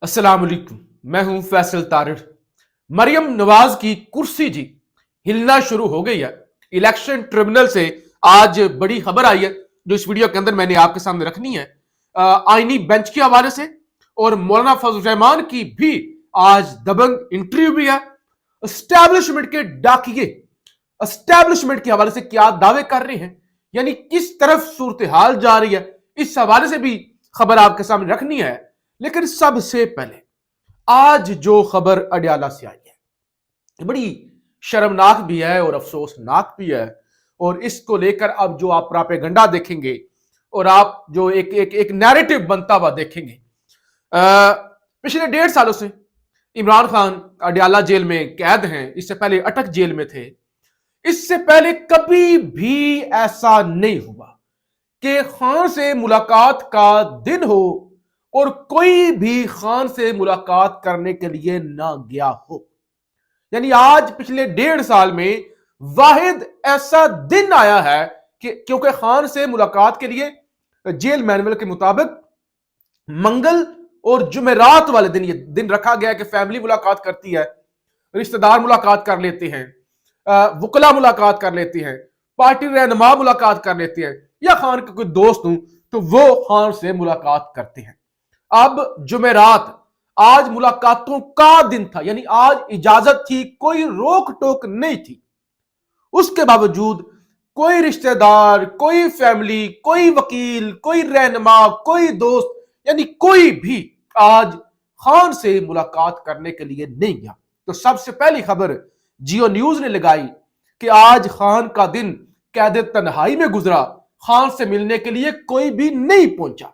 अस्सलाम वालेकुम। मैं हूं फैसल तारिड़। मरियम नवाज की कुर्सी जी हिलना शुरू हो गई है। इलेक्शन ट्रिब्यूनल से आज बड़ी खबर आई है जो इस वीडियो के अंदर मैंने आपके सामने रखनी है। आईनी बेंच के हवाले से और मौलाना फजल रहमान की भी आज दबंग इंटरव्यू भी है। एस्टैब्लिशमेंट के डाकिए एस्टैब्लिशमेंट के हवाले से क्या दावे कर रहे हैं, यानी किस तरफ सूरत हाल जा रही है, इस हवाले से भी खबर आपके सामने रखनी है। लेकिन सबसे पहले आज जो खबर अडयाला से आई है बड़ी शर्मनाक भी है और अफसोसनाक भी है। और इसको लेकर अब जो आप प्रोपेगेंडा देखेंगे और आप जो एक नैरेटिव बनता हुआ देखेंगे। पिछले 1.5 सालों से इमरान खान अडयाला जेल में कैद हैं। इससे पहले अटक जेल में थे। इससे पहले कभी भी ऐसा नहीं हुआ कि खान से मुलाकात का दिन हो और कोई भी खान से मुलाकात करने के लिए ना गया हो। यानी आज पिछले 1.5 साल में वाहिद ऐसा दिन आया है कि क्योंकि खान से मुलाकात के लिए जेल मैनुअल के मुताबिक मंगल और जुमेरात वाले दिन ये दिन रखा गया कि फैमिली मुलाकात करती है, रिश्तेदार मुलाकात कर लेते हैं, वकला मुलाकात कर लेते हैं, पार्टी रहनुमा मुलाकात कर लेते हैं, या खान के कोई दोस्त हूं तो वो खान से मुलाकात करते हैं। अब जुमेरात आज मुलाकातों का दिन था, यानी आज इजाजत थी, कोई रोक टोक नहीं थी। उसके बावजूद कोई रिश्तेदार, कोई फैमिली, कोई वकील, कोई रहनुमा, कोई दोस्त, यानी कोई भी आज खान से मुलाकात करने के लिए नहीं गया। तो सबसे पहली खबर जियो न्यूज ने लगाई कि आज खान का दिन कैद तन्हाई में गुजरा, खान से मिलने के लिए कोई भी नहीं पहुंचा।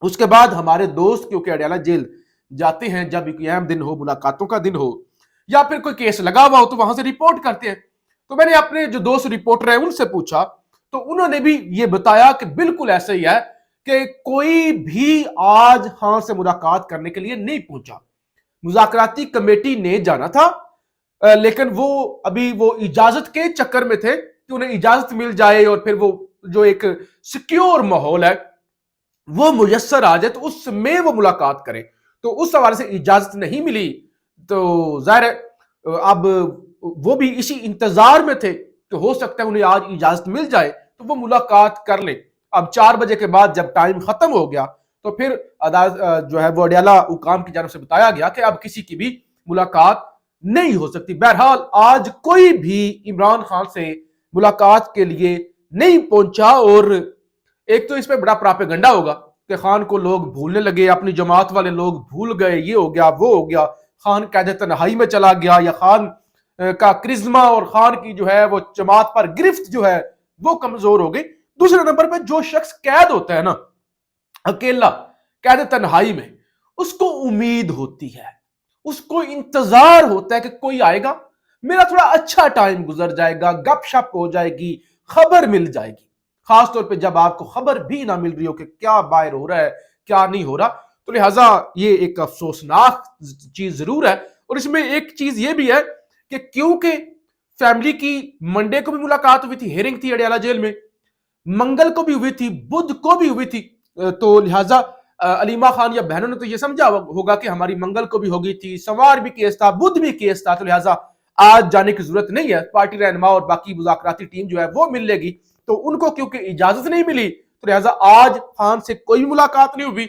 उसके बाद हमारे दोस्त क्योंकि अडयाला जेल जाते हैं जब एक अहम दिन हो, मुलाकातों का दिन हो या फिर कोई केस लगा हुआ हो तो वहां से रिपोर्ट करते हैं। तो मैंने अपने जो दोस्त रिपोर्टर हैं उनसे पूछा तो उन्होंने भी ये बताया कि बिल्कुल ऐसा ही है कि कोई भी आज खान से मुलाकात करने के लिए नहीं पहुंचा। मुज़ाकराती कमेटी ने जाना था, लेकिन वो अभी वो इजाजत के चक्कर में थे कि उन्हें इजाजत मिल जाए और फिर वो जो एक सिक्योर माहौल है वो मुयस्सर आ जाए तो उसमें वो मुलाकात करें। तो उस हवाले से इजाजत नहीं मिली तो जाहिर है अब वो भी इसी इंतजार में थे कि हो सकता है उन्हें आज इजाजत मिल जाए तो वो मुलाकात कर लें। अब 4 बजे के बाद जब टाइम खत्म हो गया तो फिर अदालत जो है वो अडयाला हुकाम की जानब से बताया गया कि अब किसी की भी मुलाकात नहीं हो सकती। बहरहाल आज कोई भी इमरान खान से मुलाकात के लिए नहीं पहुंचा। और एक तो इस पर बड़ा प्रोपेगेंडा होगा कि खान को लोग भूलने लगे, अपनी जमात वाले लोग भूल गए, ये हो गया वो हो गया, खान कैद तन्हाई में चला गया, या खान का क्रिज्मा और खान की जो है वो जमात पर गिरफ्त जो है वो कमजोर हो गई। दूसरे नंबर पर जो शख्स कैद होता है ना अकेला कैद तन्हाई में, उसको उम्मीद होती है, उसको इंतजार होता है कि कोई आएगा, मेरा थोड़ा अच्छा टाइम गुजर जाएगा, गपशप हो जाएगी, खबर मिल जाएगी। खासतौर पे जब आपको खबर भी ना मिल रही हो कि क्या बाहर हो रहा है क्या नहीं हो रहा। तो लिहाजा ये एक अफसोसनाक चीज जरूर है। और इसमें एक चीज ये भी है कि क्योंकि फैमिली की मंडे को भी मुलाकात हुई थी, हेयरिंग थी अडयाला जेल में, मंगल को भी हुई थी, बुध को भी हुई थी, तो लिहाजा अलीमा खान या बहनों ने तो ये समझा होगा कि हमारी मंगल को भी हो गई थी, सोमवार भी केस था, बुध भी केस था, तो लिहाजा आज जाने की जरूरत नहीं है। पार्टी रहनुमा और बाकी मुज़ाकराती टीम जो है वो मिल लेगी। तो उनको क्योंकि इजाजत नहीं मिली तो लिहाजा आज खान से कोई मुलाकात नहीं हुई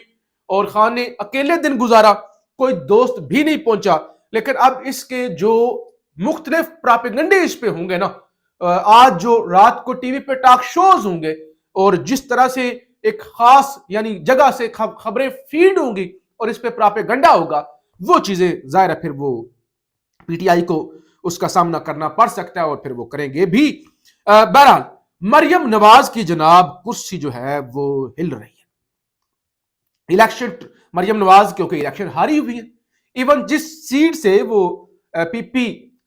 और खान ने अकेले दिन गुजारा, कोई दोस्त भी नहीं पहुंचा। लेकिन अब इसके जो मुख्तलिफ प्रोपेगेंडे इस पे होंगे ना, आज जो रात को टीवी पे टॉक शोज होंगे और जिस तरह से एक खास यानी जगह से खबरें फीड होंगी और इस पे प्रोपेगेंडा होगा, वो चीजें जाहिर है फिर वो पीटीआई को उसका सामना करना पड़ सकता है और फिर वो करेंगे भी। बहरहाल मरियम नवाज की जनाब कुर्सी जो है वो हिल रही है। इलेक्शन मरियम नवाज क्योंकि इलेक्शन हारी हुई है, इवन जिस सीट से वो पीपी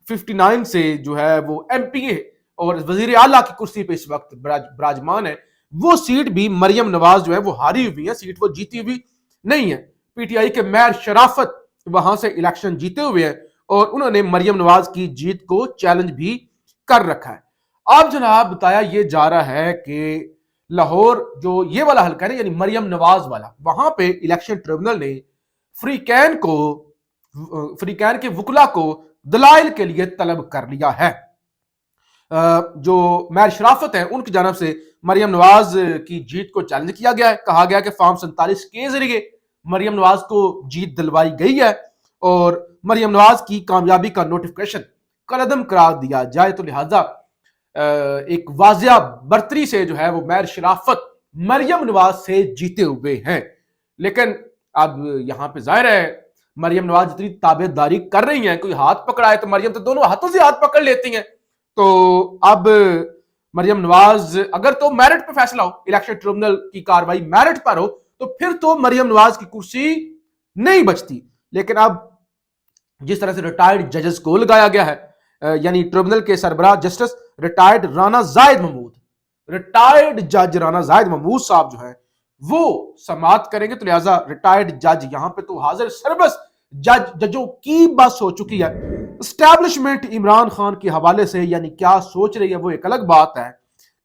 59 से जो है वो एमपीए और वजीर आला की कुर्सी पे इस वक्त विराजमान है, वो सीट भी मरियम नवाज जो है वो हारी हुई है, सीट वो जीती हुई नहीं है। पीटीआई के मेयर शराफत वहां से इलेक्शन जीते हुए हैं और उन्होंने मरियम नवाज की जीत को चैलेंज भी कर रखा है। अब जनाब बताया ये जा रहा है कि लाहौर जो ये वाला हल्का है यानी मरियम नवाज वाला, वहां पे इलेक्शन ट्रिब्यूनल ने फ्रीकैन के वकला को दलाइल के लिए तलब कर लिया है। जो मैर शराफत है उनकी जानब से मरियम नवाज की जीत को चैलेंज किया गया है। कहा गया कि फॉर्म 47 के जरिए मरियम नवाज को जीत दिलवाई गई है और मरियम नवाज की कामयाबी का नोटिफिकेशन कलअदम करार दिया जाए, तो लिहाजा एक वाजिया बर्तरी से जो है वो मैर शराफत मरियम नवाज से जीते हुए हैं। लेकिन अब यहां पे जाहिर है मरियम नवाज जितनी ताबेदारी कर रही हैं, कोई हाथ पकड़ाए तो मरियम तो दोनों हाथों से हाथ पकड़ लेती हैं। तो अब मरियम नवाज अगर तो मेरिट पर फैसला हो, इलेक्शन ट्रिब्यूनल की कार्रवाई मेरिट पर हो, तो फिर तो मरियम नवाज की कुर्सी नहीं बचती। लेकिन अब जिस तरह से रिटायर्ड जजेस को लगाया गया है, यानी ट्रिब्यूनल के सरबराह जस्टिस रिटायर्ड जज राना जाहिद महमूद साहब जो है वो समाअत करेंगे, तो लिहाजा रिटायर्ड जज यहां पे तो हाजिर सरबस जजों की बस हो चुकी है। एस्टैब्लिशमेंट इमरान खान के हवाले से यानी क्या सोच रही है वो एक अलग बात है।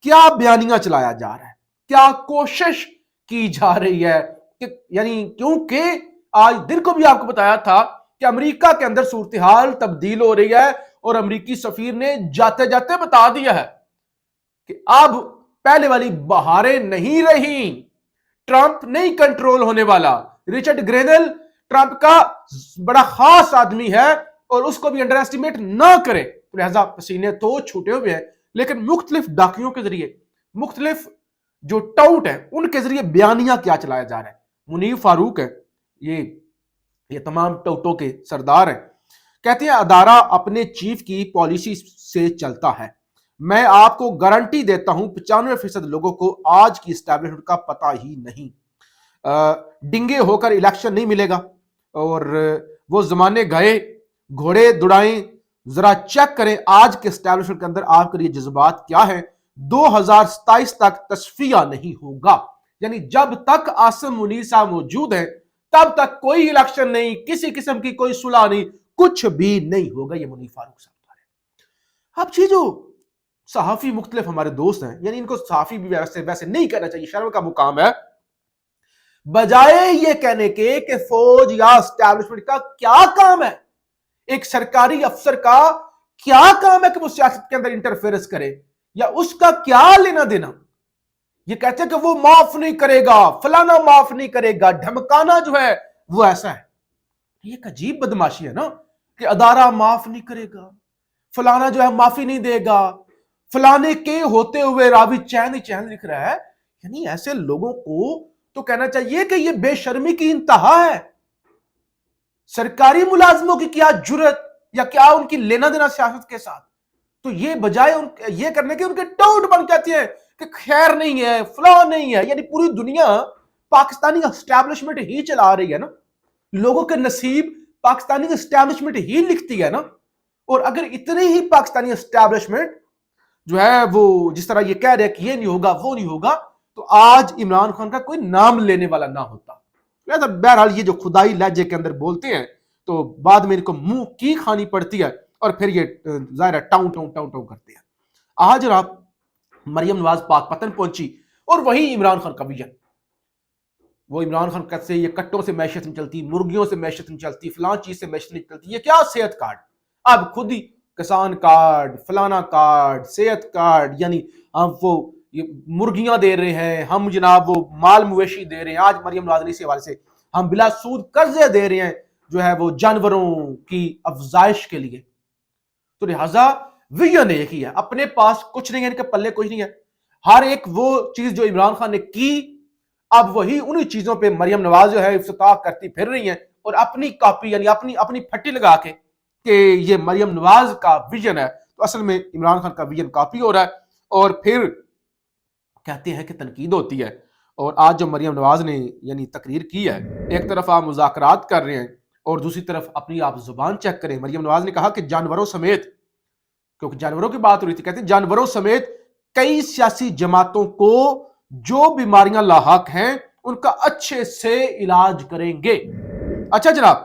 क्या बयानिया चलाया जा रहा है, क्या कोशिश की जा रही है यानी क्योंकि आज दिन को भी आपको बताया था कि अमेरिका के अंदर सूरत हाल तब्दील हो रही है और अमेरिकी सफीर ने जाते जाते बता दिया है कि अब पहले वाली बहारें नहीं रही, ट्रंप नहीं कंट्रोल होने वाला। रिचर्ड ग्रेनल ट्रंप का बड़ा खास आदमी है और उसको भी अंडर एस्टिमेट ना करे, तो लिहाजा पसीने तो छूटे हुए हैं। लेकिन मुख्तलिफ डाकियों के जरिए, मुख्तलिफ जो टाउट है उनके जरिए बयानिया क्या चलाया जा रहा है। मुनीर फारूक है, ये तमाम टाउटों के सरदार हैं, कहते हैं अदारा अपने चीफ की पॉलिसी से चलता है। मैं आपको गारंटी देता हूं 95% लोगों को आज की एस्टैब्लिशमेंट का पता ही नहीं। डिंगे होकर इलेक्शन नहीं मिलेगा और वो जमाने गए, घोड़े दुड़ाएं, जरा चेक करें आज के एस्टैब्लिशमेंट के अंदर आपके लिए जज्बात क्या है। 2027 तक तस्फिया नहीं होगा, यानी जब तक आसिम मुनीर साहब मौजूद है तब तक कोई इलेक्शन नहीं, किसी किस्म की कोई सुलह नहीं, कुछ भी नहीं होगा। ये मुनीर फारूक साहब। अब ये जो सहाफी मुख्तलिफ हमारे दोस्त हैं, यानी इनको सहाफी भी वैसे नहीं कहना चाहिए, शर्म का मुकाम है। बजाय ये कहने के कि फौज या एस्टैब्लिशमेंट का क्या काम है, एक सरकारी अफसर का क्या काम है कि वो सियासत के अंदर इंटरफेरेंस करे या उसका क्या लेना देना। ये कहते हैं कि वो माफ नहीं करेगा, फलाना माफ नहीं करेगा, धमकाना जो है वो ऐसा है। ये एक अजीब बदमाशी है ना कि अदारा माफ नहीं करेगा, फलाना जो है माफी नहीं देगा, फलाने के होते हुए रावी चैन ही चैन लिख रहा है। यानी ऐसे लोगों को तो कहना चाहिए कि ये बेशर्मी की इंतहा है। सरकारी मुलाजमों की क्या जुर्रत या क्या उनकी लेना देना सियासत के साथ। तो ये बजाय ये करने के उनके टाउट बन जाती है कि खैर नहीं है, फला नहीं है। यानी पूरी दुनिया पाकिस्तानी एस्टैब्लिशमेंट ही चला रही है ना, लोगों के नसीब पाकिस्तानी एस्टैब्लिशमेंट ही लिखती है ना। और अगर इतनी ही पाकिस्तानी एस्टैब्लिशमेंट जो है वो जिस तरह ये कह रहे हैं कि ये नहीं होगा वो नहीं होगा, तो आज इमरान खान का कोई नाम लेने वाला ना होता। बहरहाल ये जो खुदाई लहजे के अंदर बोलते हैं तो बाद में इनको मुंह की खानी पड़ती है और फिर ये जाहिर टाउं टाउं टाउं टाउं करते हैं। आज रात मरियम नवाज पाक पतन पहुंची और वही इमरान खान का विजन। वो इमरान खान कैसे ये कट्टों से मैशत नहीं चलती, मुर्गियों से मैशत नहीं चलती, फलां चीज से मैशत नहीं चलती, ये क्या सेहत कार्ड, अब खुद ही किसान कार्ड, फलाना कार्ड, सेहत कार्ड, यानी हम वो मुर्गियां दे रहे हैं, हम जनाब वो माल मवेशी दे रहे हैं। आज मरियम नवाज ने इस हवाले से हम बिला सूद कर्जे दे रहे हैं जो है वो जानवरों की अफजाइश के लिए। तो लिहाजा विजन एक ही है, अपने पास कुछ नहीं है, इनके पल्ले कुछ नहीं है। हर एक वो चीज जो इमरान खान ने की, अब वही उन्हीं चीजों पे मरियम नवाज जो है इफ्तिताह करती फिर रही है और अपनी कॉपी यानी अपनी अपनी फट्टी लगा के कि ये मरियम नवाज का विजन है, तो असल में इमरान खान का विजन कॉपी हो रहा है। और फिर कहते हैं कि तनकीद होती है। और आज जो मरियम नवाज ने यानी तकरीर की है, एक तरफ आप मुज़ाकरात कर रहे हैं और दूसरी तरफ अपनी आप जुबान चेक करें। मरियम नवाज ने कहा कि जानवरों समेत, क्योंकि जानवरों की बात हो रही थी, कहते हैं जानवरों समेत कई सियासी जमातों को जो बीमारियां लाहक हैं उनका अच्छे से इलाज करेंगे। अच्छा जनाब,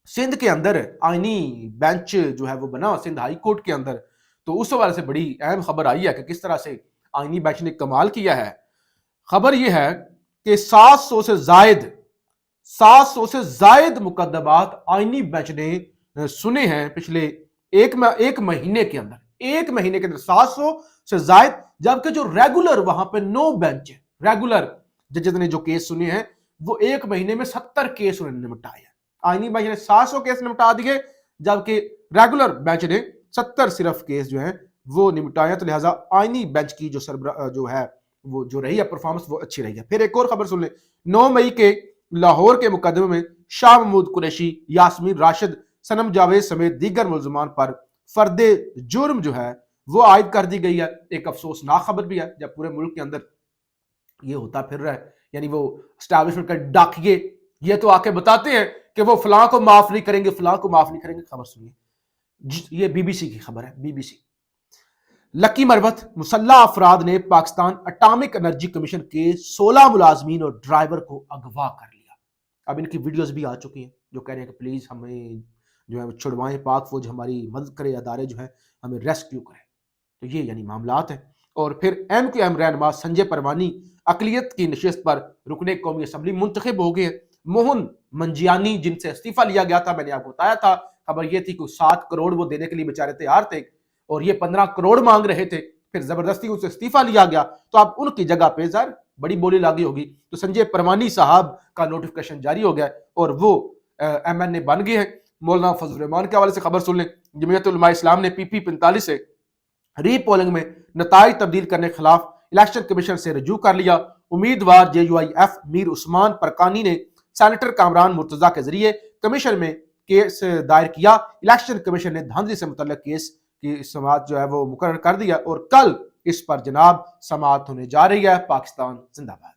सिंध के अंदर आईनी बेंच जो है वो बना सिंध हाई कोर्ट के अंदर, तो उस हवाले से बड़ी अहम खबर आई है कि किस तरह से आईनी बेंच ने कमाल किया है। खबर यह है कि 700 700 سے زائد مقدمات آئینی بینچ نے سنے ہیں پچھلے ایک مہینے کے اندر 700 سے زائد، جبکہ جو ریگولر وہاں پہ 9 بینچ ہیں، ریگولر ججز نے جو کیس سنے ہیں وہ ایک مہینے میں 70 کیس انہوں نے نمٹائے ہیں۔ آئینی بینچ نے 700 کیس نمٹا دیے، جبکہ ریگولر بینچ نے 70 صرف کیس جو ہیں وہ نمٹائے ہیں۔ تو لہٰذا آئینی بینچ کی جو ہے وہ جو رہی ہے پرفارمنس وہ اچھی رہی ہے۔ پھر ایک اور خبر سن لیں، 9 مئی کے لاہور کے مقدمے میں شاہ محمود قریشی، یاسمین راشد، صنم جاوید سمیت دیگر ملزمان پر فرد جرم جو ہے وہ عائد کر دی گئی ہے۔ ایک افسوسناک خبر بھی ہے جب پورے ملک کے اندر یہ ہوتا پھر رہا ہے، یعنی وہ اسٹیبلشمنٹ کا ڈاکیے یہ تو آ کے بتاتے ہیں کہ وہ فلاں کو معاف نہیں کریں گے، فلاں کو معاف نہیں کریں گے۔ خبر سنیے، یہ بی بی سی کی خبر ہے، بی بی سی۔ لکی مروت، مسلح افراد نے پاکستان اٹامک انرجی کمیشن کے 16 ملازمین اور ڈرائیور کو اغوا کر لیا۔ اب ان کی ویڈیوز بھی آ چکی ہیں جو کہہ رہے ہیں کہ پلیز ہمیں جو ہے چھڑوائیں، پاک فوج ہماری مدد کرے، ادارے جو ہیں ہمیں ریسکیو کریں۔ تو یہ یعنی معاملات ہیں۔ اور پھر ایم کیو ایم رہنما سنجے پروانی اقلیت کی نشست پر رکن قومی اسمبلی منتخب ہو گئے ہیں۔ موہن منجیانی جن سے استعفیٰ لیا گیا تھا، میں نے آپ کو بتایا تھا، خبر یہ تھی کہ 7 کروڑ وہ دینے کے لیے بیچارے تیار تھے اور یہ 15 کروڑ مانگ رہے تھے، پھر زبردستی ان سے استعفیٰ لیا گیا، تو اب ان کی جگہ پہ ظاہر بڑی بولی لاگی ہوگی، تو سنجے پروانی صاحب کا نوٹیفکیشن جاری ہو گیا اور وہ ایم این اے بن گئے ہیں۔ مولانا فضل الرحمان کے حوالے سے خبر سن لیں، جمعیت علماء اسلام نے پی پی 45 سے ری پولنگ میں نتائج تبدیل کرنے کے خلاف الیکشن کمیشن سے رجوع کر لیا۔ امیدوار جے یو آئی ایف میر عثمان پرکانی نے سینیٹر کامران مرتضیٰ کے ذریعے کمیشن میں کیس دائر کیا۔ الیکشن کمیشن نے دھاندلی سے متعلق کیس کی سماعت جو ہے وہ مقرر کر دیا اور کل اس پر جناب سماعت ہونے جا رہی ہے۔ پاکستان زندہ باد۔